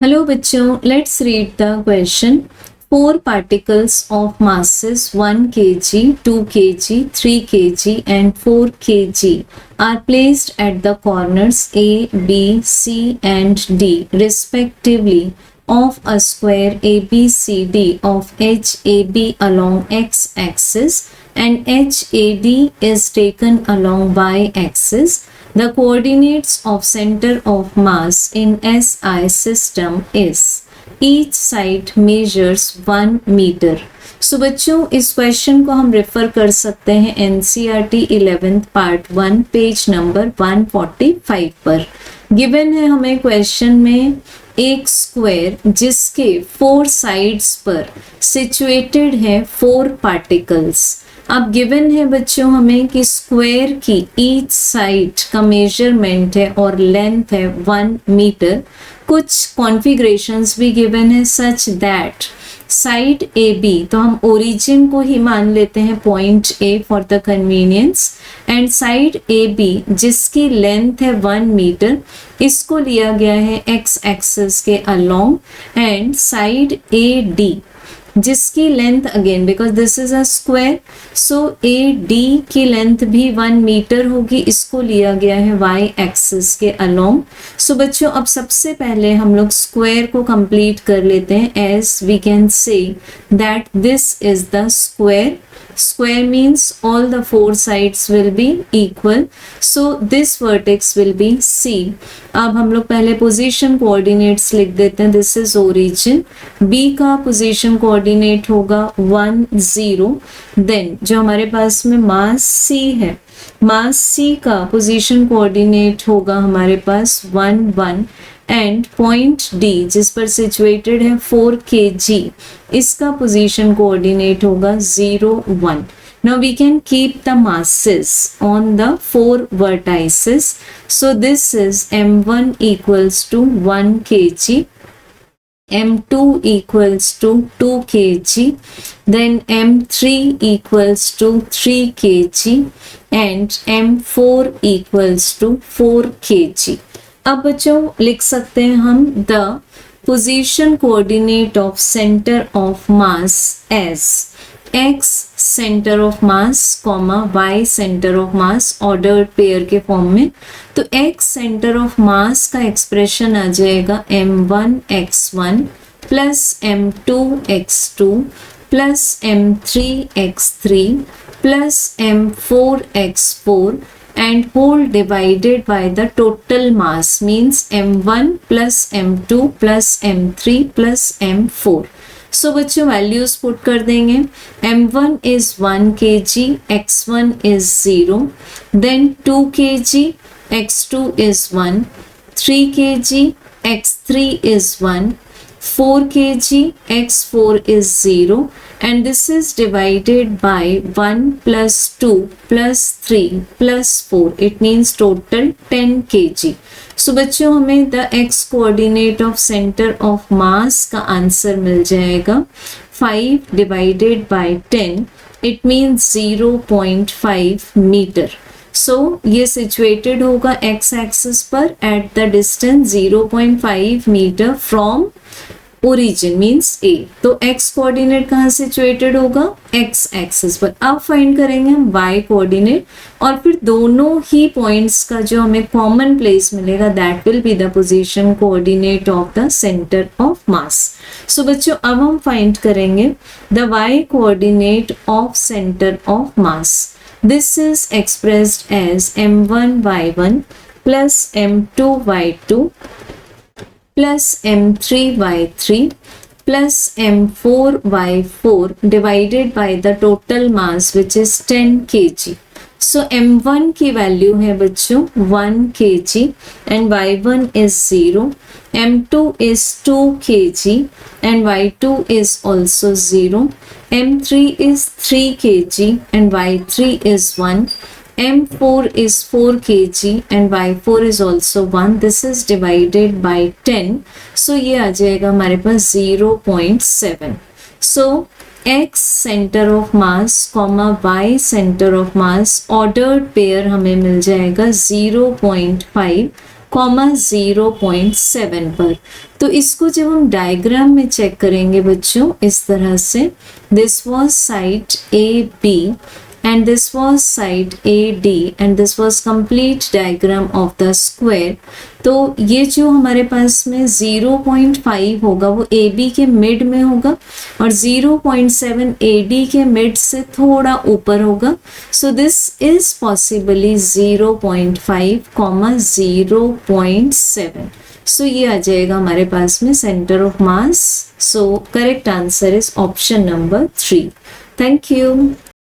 Hello बच्चों, let's read the question. Four particles of masses 1 kg, 2 kg, 3 kg and 4 kg are placed at the corners A, B, C and D respectively of a square ABCD of HAB along x-axis and HAD is taken along y-axis. The coordinates of center of mass in SI system is each side measures 1 meter. सो बच्चों इस question को हम refer कर सकते हैं NCERT 11th part 1 page number 145 पर। Given है हमें क्वेश्चन में एक स्क्वायर जिसके 4 साइड्स पर सिचुएटेड है 4 पार्टिकल्स। अब गिवन है बच्चों हमें कि स्क्वायर की ईच साइड का मेजरमेंट है और लेंथ है 1 मीटर। कुछ कॉन्फ़िगरेशंस भी गिवन है such that side A B, तो हम ओरिजिन को ही मान लेते हैं point A for the convenience, and side A B जिसकी लेंथ है 1 मीटर, इसको लिया गया है एक्स एक्सिस के along, and side A D जिसकी length again because this is a square so A D की लेंथ भी 1 मीटर होगी, इसको लिया गया है वाई एक्सिस के अलोंग। सो बच्चों अब सबसे पहले हम लोग स्क्वायर को कंप्लीट कर लेते हैं। As we can say that this is the square. Square means all the 4 sides will be equal, so this vertex will be C. अब हम लोग पहले पोजीशन कोऑर्डिनेट्स लिख देते हैं। दिस इज ओरिजिन, B का पोजीशन कोऑर्डिनेट होगा 1 0। Then जो हमारे पास में मास C है, मास C का पोजीशन कोऑर्डिनेट होगा हमारे पास 1 1, एंड पॉइंट D जिस पर सिचुएटेड है 4 kg, इसका पोजीशन कोऑर्डिनेट होगा 0 1। Now we can keep the masses on the 4 vertices. So this is M1 equals to 1 kg, M2 equals to 2 kg, then M3 equals to 3 kg and M4 equals to 4 kg. अब बच्चों लिख सकते हैं हम the position coordinate of centre of mass as x centre of mass comma y centre of mass ordered pair के form में। तो x centre of मास का एक्सप्रेशन आ जाएगा m1 x1 plus m2 x2 plus m3 x3 plus m4 x4 and whole divided by the total mass means m1 plus m2 plus m3 plus m4. So बच्चों values put कर देंगे। m1 is 1 kg, x1 is 0, then 2 kg, x2 is 1, 3 kg, x3 is 1, 4 kg, x4 is 0, and this is divided by 1 plus 2 plus 3 plus 4. It means total 10 kg. So बच्चों हमें the x coordinate of center of mass का answer मिल जाएगा 5 divided by 10. It means 0.5 metre. So ये situated होगा x axis पर at the distance 0.5 metre from origin means A। तो x coordinate कहाँ सिचुएटेड होगा, x एक्सिस पर। अब फाइंड करेंगे हम y कोऑर्डिनेट, और फिर दोनों ही पॉइंट्स का जो हमें कॉमन प्लेस मिलेगा that will be the position coordinate of the centre of mass. So बच्चों अब हम फाइंड करेंगे the y coordinate of centre of mass. This is expressed as m1 y1 plus m2 y2 plus m3 y3 plus m4 y4 divided by the total mass which is 10 kg. So m1 की value है बच्चों 1 kg and y1 is 0, m2 is 2 kg and y2 is also 0, m3 is 3 kg and y3 is 1, m4 is 4 kg and y4 is also 1. This is divided by 10. So ये आ जाएगा हमारे पास 0.7. So x centre of mass comma y centre of mass ordered pair हमें मिल जाएगा 0.5 comma 0.7 पर। तो इसको जब हम डायग्राम में चेक करेंगे बच्चों इस तरह से, this was side A B and this was side AD and this was complete diagram of the square। तो ये जो हमारे पास में 0.5 होगा वो AB के मिड में होगा और 0.7 AD के मिड से थोड़ा ऊपर होगा। So this is possibly 0.5 comma 0.7। सो ये आ जाएगा हमारे पास में centre of mass. So correct answer is option number 3। Thank you.